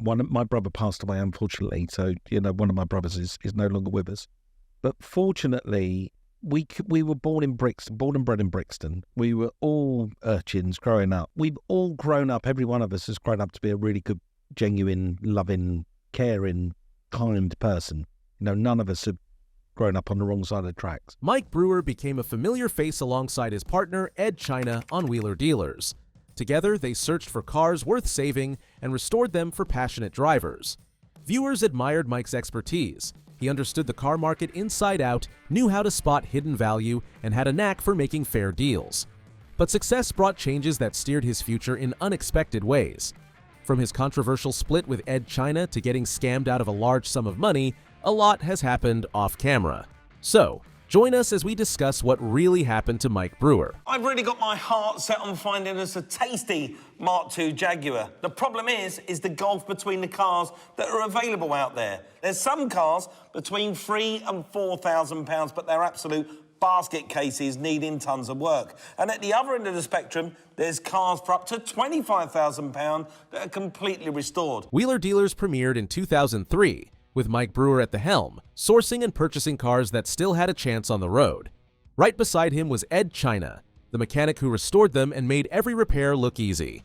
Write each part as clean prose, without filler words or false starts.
My brother passed away, unfortunately. So, one of my brothers is no longer with us. But fortunately, we were born and bred in Brixton. We were all urchins growing up. We've all grown up. Every one of us has grown up to be a really good, genuine, loving, caring, kind person. None of us have grown up on the wrong side of the tracks. Mike Brewer became a familiar face alongside his partner, Edd China, on Wheeler Dealers. Together, they searched for cars worth saving and restored them for passionate drivers. Viewers admired Mike's expertise. He understood the car market inside out, knew how to spot hidden value, and had a knack for making fair deals. But success brought changes that steered his future in unexpected ways. From his controversial split with Edd China to getting scammed out of a large sum of money, a lot has happened off camera. So, join us as we discuss what really happened to Mike Brewer. I've really got my heart set on finding us a tasty Mark II Jaguar. The problem is the gulf between the cars that are available out there. There's some cars between £3,000 and £4,000, but they're absolute basket cases needing tons of work. And at the other end of the spectrum, there's cars for up to £25,000 that are completely restored. Wheeler Dealers premiered in 2003, with Mike Brewer at the helm, sourcing and purchasing cars that still had a chance on the road. Right beside him was Edd China, the mechanic who restored them and made every repair look easy.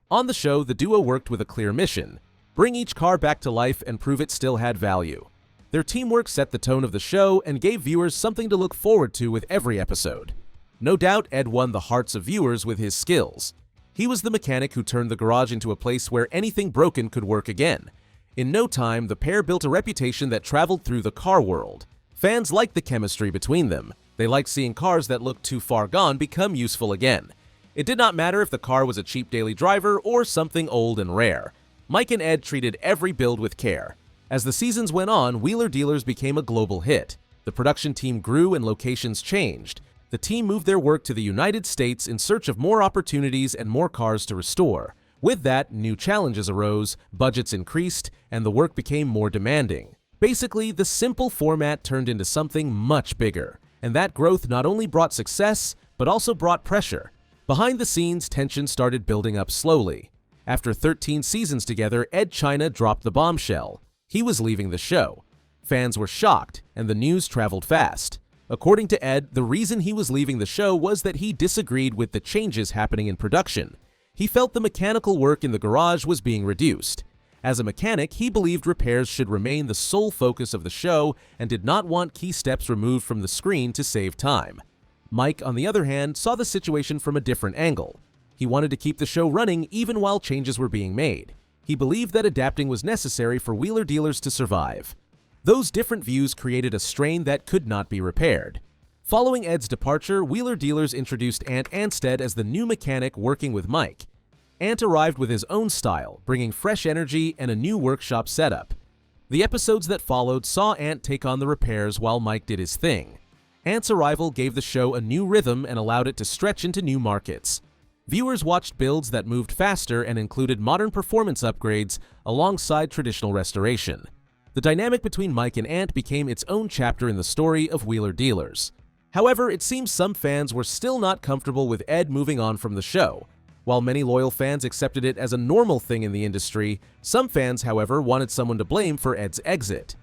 On the show, the duo worked with a clear mission: bring each car back to life and prove it still had value. Their teamwork set the tone of the show and gave viewers something to look forward to with every episode. No doubt Edd won the hearts of viewers with his skills. He was the mechanic who turned the garage into a place where anything broken could work again. In no time, the pair built a reputation that traveled through the car world. Fans liked the chemistry between them. They liked seeing cars that looked too far gone become useful again. It did not matter if the car was a cheap daily driver or something old and rare. Mike and Edd treated every build with care. As the seasons went on, Wheeler Dealers became a global hit. The production team grew and locations changed. The team moved their work to the United States in search of more opportunities and more cars to restore. With that, new challenges arose, budgets increased, and the work became more demanding. Basically, the simple format turned into something much bigger, and that growth not only brought success, but also brought pressure. Behind the scenes, tension started building up slowly. After 13 seasons together, Edd China dropped the bombshell. He was leaving the show. Fans were shocked, and the news traveled fast. According to Edd, the reason he was leaving the show was that he disagreed with the changes happening in production. He felt the mechanical work in the garage was being reduced. As a mechanic, he believed repairs should remain the sole focus of the show and did not want key steps removed from the screen to save time. Mike, on the other hand, saw the situation from a different angle. He wanted to keep the show running even while changes were being made. He believed that adapting was necessary for Wheeler Dealers to survive. Those different views created a strain that could not be repaired. Following Edd's departure, Wheeler Dealers introduced Anstead as the new mechanic working with Mike. Ant arrived with his own style, bringing fresh energy and a new workshop setup. The episodes that followed saw Ant take on the repairs while Mike did his thing. Ant's arrival gave the show a new rhythm and allowed it to stretch into new markets. Viewers watched builds that moved faster and included modern performance upgrades alongside traditional restoration. The dynamic between Mike and Ant became its own chapter in the story of Wheeler Dealers. However, it seems some fans were still not comfortable with Edd moving on from the show. While many loyal fans accepted it as a normal thing in the industry, some fans, however, wanted someone to blame for Edd's exit.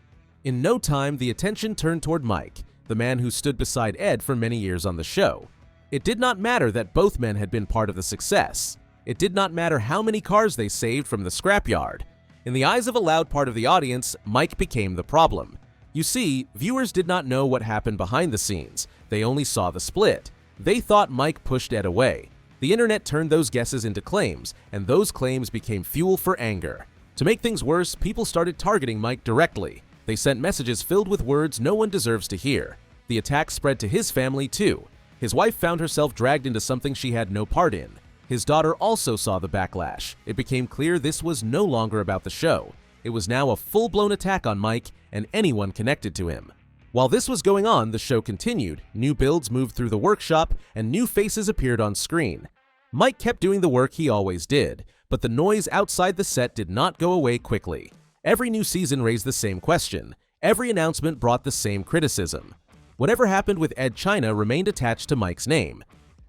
In no time, the attention turned toward Mike, the man who stood beside Edd for many years on the show. It did not matter that both men had been part of the success. It did not matter how many cars they saved from the scrapyard. In the eyes of a loud part of the audience, Mike became the problem. You see, viewers did not know what happened behind the scenes. They only saw the split. They thought Mike pushed Edd away. The internet turned those guesses into claims, and those claims became fuel for anger. To make things worse, people started targeting Mike directly. They sent messages filled with words no one deserves to hear. The attack spread to his family too. His wife found herself dragged into something she had no part in. His daughter also saw the backlash. It became clear this was no longer about the show. It was now a full-blown attack on Mike and anyone connected to him. While this was going on, the show continued. New builds moved through the workshop, and new faces appeared on screen. Mike kept doing the work he always did, but the noise outside the set did not go away quickly. Every new season raised the same question. Every announcement brought the same criticism. Whatever happened with Edd China remained attached to Mike's name.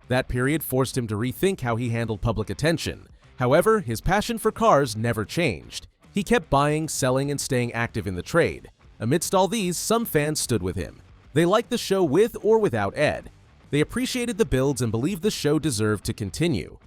That period forced him to rethink how he handled public attention. However, his passion for cars never changed. He kept buying, selling, and staying active in the trade. Amidst all these, some fans stood with him. They liked the show with or without Edd. They appreciated the builds and believed the show deserved to continue.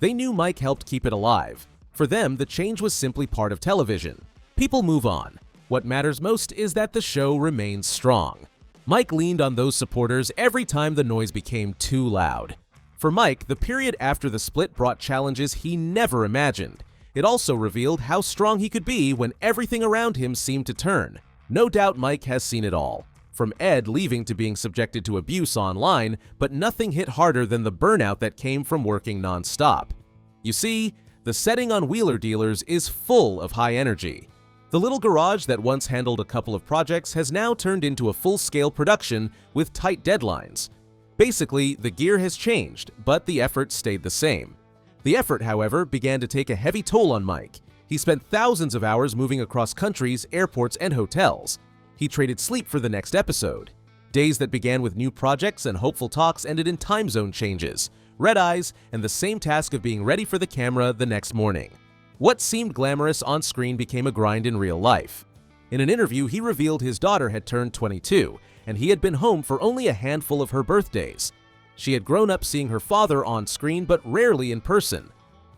They knew Mike helped keep it alive. For them, the change was simply part of television. People move on. What matters most is that the show remains strong. Mike leaned on those supporters every time the noise became too loud. For Mike, the period after the split brought challenges he never imagined. It also revealed how strong he could be when everything around him seemed to turn. No doubt Mike has seen it all. From Edd leaving to being subjected to abuse online, but nothing hit harder than the burnout that came from working non-stop. You see, the setting on Wheeler Dealers is full of high energy. The little garage that once handled a couple of projects has now turned into a full-scale production with tight deadlines. Basically, the gear has changed, but the effort stayed the same. The effort, however, began to take a heavy toll on Mike. He spent thousands of hours moving across countries, airports, and hotels. He traded sleep for the next episode. Days that began with new projects and hopeful talks ended in time zone changes, red eyes, and the same task of being ready for the camera the next morning. What seemed glamorous on screen became a grind in real life. In an interview, he revealed his daughter had turned 22, and he had been home for only a handful of her birthdays. She had grown up seeing her father on screen, but rarely in person.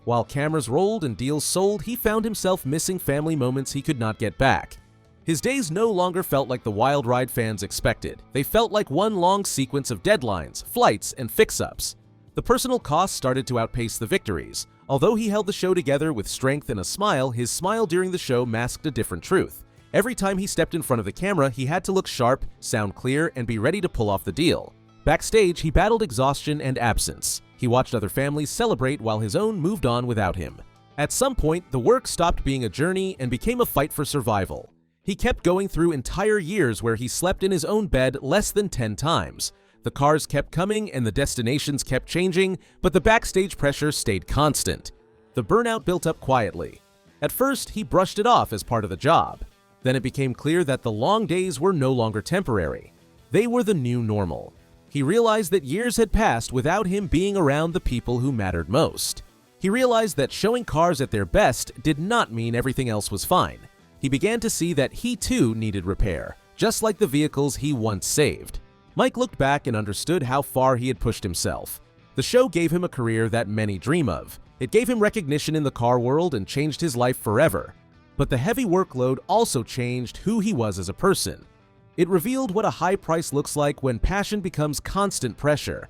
While cameras rolled and deals sold, he found himself missing family moments he could not get back. His days no longer felt like the wild ride fans expected. They felt like one long sequence of deadlines, flights, and fix-ups. The personal costs started to outpace the victories. Although he held the show together with strength and a smile, his smile during the show masked a different truth. Every time he stepped in front of the camera, he had to look sharp, sound clear, and be ready to pull off the deal. Backstage, he battled exhaustion and absence. He watched other families celebrate while his own moved on without him. At some point, the work stopped being a journey and became a fight for survival. He kept going through entire years where he slept in his own bed less than 10 times. The cars kept coming and the destinations kept changing, but the backstage pressure stayed constant. The burnout built up quietly. At first, he brushed it off as part of the job. Then it became clear that the long days were no longer temporary. They were the new normal. He realized that years had passed without him being around the people who mattered most. He realized that showing cars at their best did not mean everything else was fine. He began to see that he too needed repair, just like the vehicles he once saved. Mike looked back and understood how far he had pushed himself. The show gave him a career that many dream of. It gave him recognition in the car world and changed his life forever. But the heavy workload also changed who he was as a person. It revealed what a high price looks like when passion becomes constant pressure.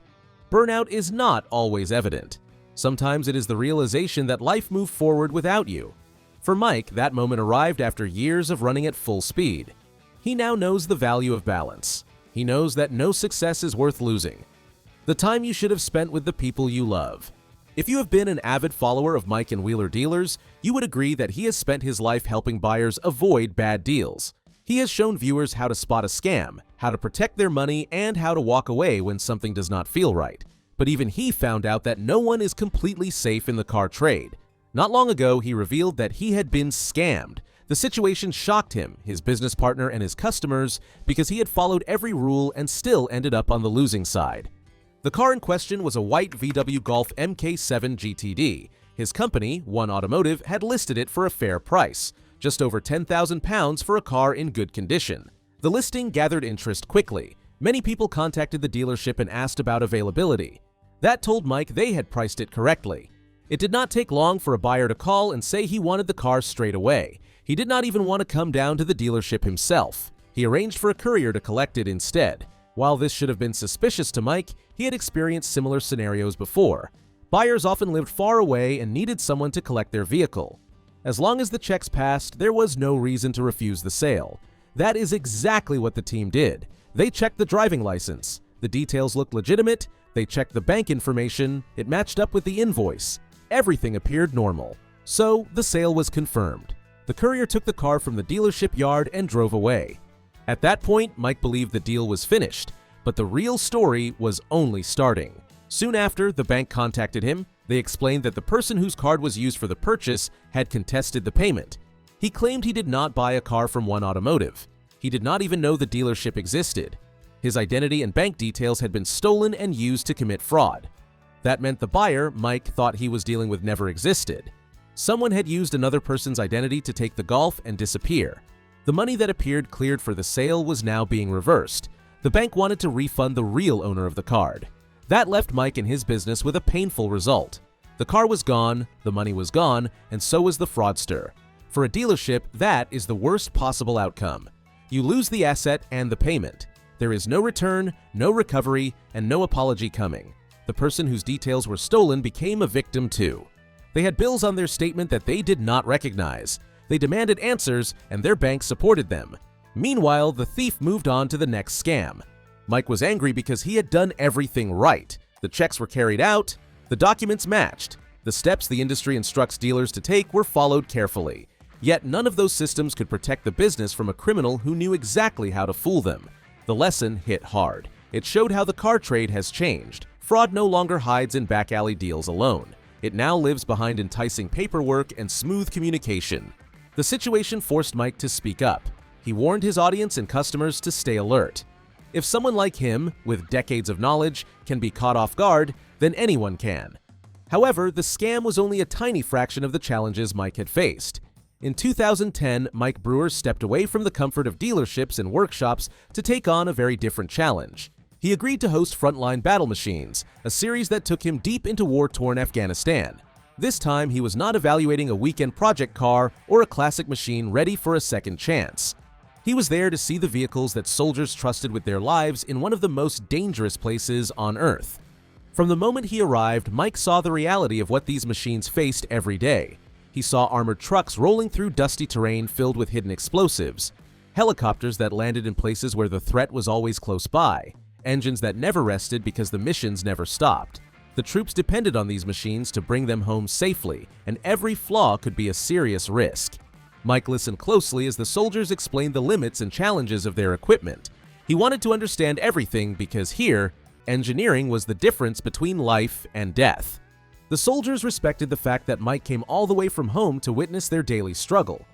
Burnout is not always evident. Sometimes it is the realization that life moved forward without you. For Mike, that moment arrived after years of running at full speed. He now knows the value of balance. He knows that no success is worth losing. The time you should have spent with the people you love. If you have been an avid follower of Mike and Wheeler Dealers, you would agree that he has spent his life helping buyers avoid bad deals. He has shown viewers how to spot a scam, how to protect their money, and how to walk away when something does not feel right. But even he found out that no one is completely safe in the car trade. Not long ago, he revealed that he had been scammed. The situation shocked him, his business partner, and his customers because he had followed every rule and still ended up on the losing side. The car in question was a white VW Golf MK7 GTD. His company, One Automotive, had listed it for a fair price, just over £10,000 for a car in good condition. The listing gathered interest quickly. Many people contacted the dealership and asked about availability. That told Mike they had priced it correctly. It did not take long for a buyer to call and say he wanted the car straight away. He did not even want to come down to the dealership himself. He arranged for a courier to collect it instead. While this should have been suspicious to Mike, he had experienced similar scenarios before. Buyers often lived far away and needed someone to collect their vehicle. As long as the checks passed, there was no reason to refuse the sale. That is exactly what the team did. They checked the driving license. The details looked legitimate. They checked the bank information. It matched up with the invoice. Everything appeared normal. So the sale was confirmed. The courier took the car from the dealership yard and drove away. At that point, Mike believed the deal was finished, but the real story was only starting. Soon after, the bank contacted him. They explained that the person whose card was used for the purchase had contested the payment. He claimed he did not buy a car from One Automotive. He did not even know the dealership existed. His identity and bank details had been stolen and used to commit fraud. That meant the buyer, Mike, thought he was dealing with never existed. Someone had used another person's identity to take the Golf and disappear. The money that appeared cleared for the sale was now being reversed. The bank wanted to refund the real owner of the card. That left Mike and his business with a painful result. The car was gone, the money was gone, and so was the fraudster. For a dealership, that is the worst possible outcome. You lose the asset and the payment. There is no return, no recovery, and no apology coming. The person whose details were stolen became a victim too. They had bills on their statement that they did not recognize. They demanded answers, and their bank supported them. Meanwhile, the thief moved on to the next scam. Mike was angry because he had done everything right. The checks were carried out, the documents matched. The steps the industry instructs dealers to take were followed carefully. Yet none of those systems could protect the business from a criminal who knew exactly how to fool them. The lesson hit hard. It showed how the car trade has changed. Fraud no longer hides in back alley deals alone. It now lives behind enticing paperwork and smooth communication. The situation forced Mike to speak up. He warned his audience and customers to stay alert. If someone like him, with decades of knowledge, can be caught off guard, then anyone can. However, the scam was only a tiny fraction of the challenges Mike had faced. In 2010, Mike Brewer stepped away from the comfort of dealerships and workshops to take on a very different challenge. He agreed to host Frontline Battle Machines, a series that took him deep into war-torn Afghanistan. This time, he was not evaluating a weekend project car or a classic machine ready for a second chance. He was there to see the vehicles that soldiers trusted with their lives in one of the most dangerous places on Earth. From the moment he arrived, Mike saw the reality of what these machines faced every day. He saw armored trucks rolling through dusty terrain filled with hidden explosives, helicopters that landed in places where the threat was always close by, engines that never rested because the missions never stopped. The troops depended on these machines to bring them home safely, and every flaw could be a serious risk. Mike listened closely as the soldiers explained the limits and challenges of their equipment. He wanted to understand everything because here, engineering was the difference between life and death. The soldiers respected the fact that Mike came all the way from home to witness their daily struggle.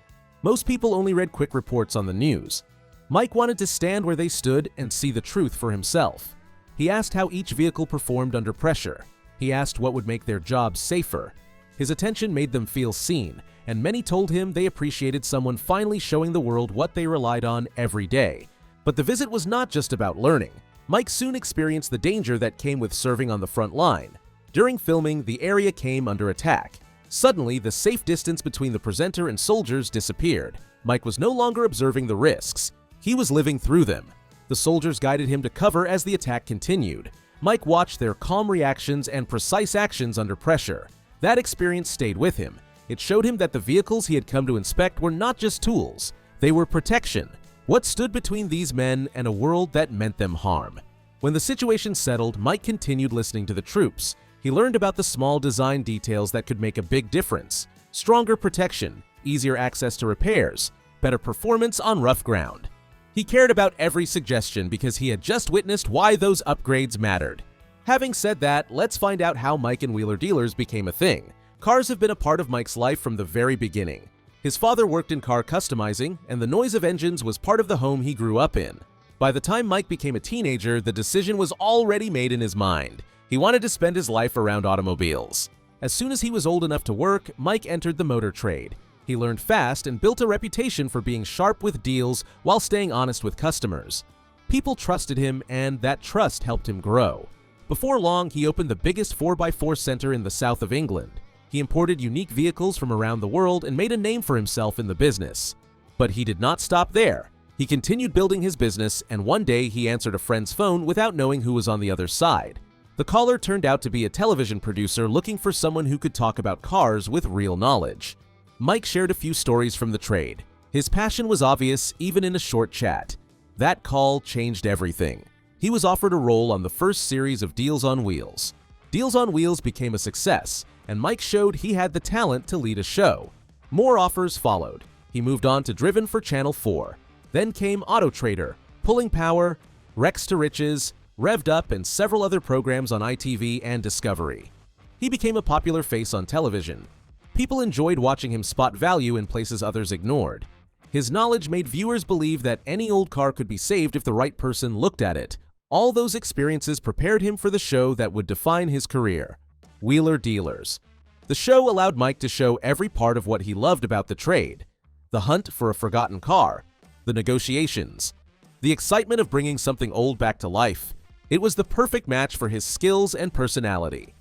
Most people only read quick reports on the news. Mike wanted to stand where they stood and see the truth for himself. He asked how each vehicle performed under pressure. He asked what would make their jobs safer. His attention made them feel seen, and many told him they appreciated someone finally showing the world what they relied on every day. But the visit was not just about learning. Mike soon experienced the danger that came with serving on the front line. During filming, the area came under attack. Suddenly, the safe distance between the presenter and soldiers disappeared. Mike was no longer observing the risks. He was living through them. The soldiers guided him to cover as the attack continued. Mike watched their calm reactions and precise actions under pressure. That experience stayed with him. It showed him that the vehicles he had come to inspect were not just tools. They were protection. What stood between these men and a world that meant them harm? When the situation settled, Mike continued listening to the troops. He learned about the small design details that could make a big difference. Stronger protection, easier access to repairs, better performance on rough ground. He cared about every suggestion because he had just witnessed why those upgrades mattered. Having said that, let's find out how Mike and Wheeler Dealers became a thing. Cars have been a part of Mike's life from the very beginning. His father worked in car customizing, and the noise of engines was part of the home he grew up in. By the time Mike became a teenager, the decision was already made in his mind. He wanted to spend his life around automobiles. As soon as he was old enough to work, Mike entered the motor trade. He learned fast and built a reputation for being sharp with deals while staying honest with customers. People trusted him, and that trust helped him grow. Before long, he opened the biggest 4x4 center in the south of England. He imported unique vehicles from around the world and made a name for himself in the business. But he did not stop there. He continued building his business, and one day he answered a friend's phone without knowing who was on the other side. The caller turned out to be a television producer looking for someone who could talk about cars with real knowledge. Mike shared a few stories from the trade. His passion was obvious even in a short chat. That call changed everything. He was offered a role on the first series of Deals on Wheels. Deals on Wheels became a success, and Mike showed he had the talent to lead a show. More offers followed. He moved on to Driven for Channel 4. Then came Auto Trader, Pulling Power, Rex to Riches, Revved Up, and several other programs on ITV and Discovery. He became a popular face on television. People enjoyed watching him spot value in places others ignored. His knowledge made viewers believe that any old car could be saved if the right person looked at it. All those experiences prepared him for the show that would define his career, Wheeler Dealers. The show allowed Mike to show every part of what he loved about the trade: the hunt for a forgotten car, the negotiations, the excitement of bringing something old back to life. It was the perfect match for his skills and personality.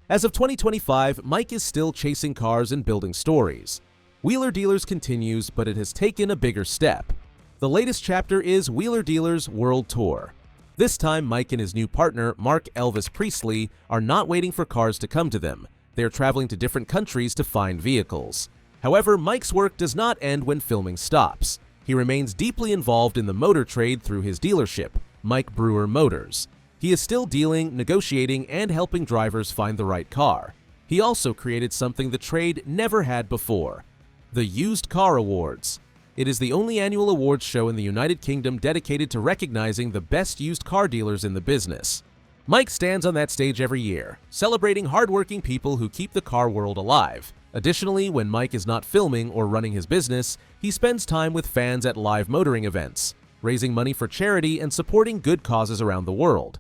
As of 2025, Mike is still chasing cars and building stories. Wheeler Dealers continues, but it has taken a bigger step. The latest chapter is Wheeler Dealers World Tour. This time, Mike and his new partner, Mark Elvis Priestley, are not waiting for cars to come to them. They are traveling to different countries to find vehicles. However, Mike's work does not end when filming stops. He remains deeply involved in the motor trade through his dealership, Mike Brewer Motors. He is still dealing, negotiating, and helping drivers find the right car. He also created something the trade never had before: the Used Car Awards. It is the only annual awards show in the United Kingdom dedicated to recognizing the best used car dealers in the business. Mike stands on that stage every year, celebrating hardworking people who keep the car world alive. Additionally, when Mike is not filming or running his business, he spends time with fans at live motoring events, raising money for charity and supporting good causes around the world.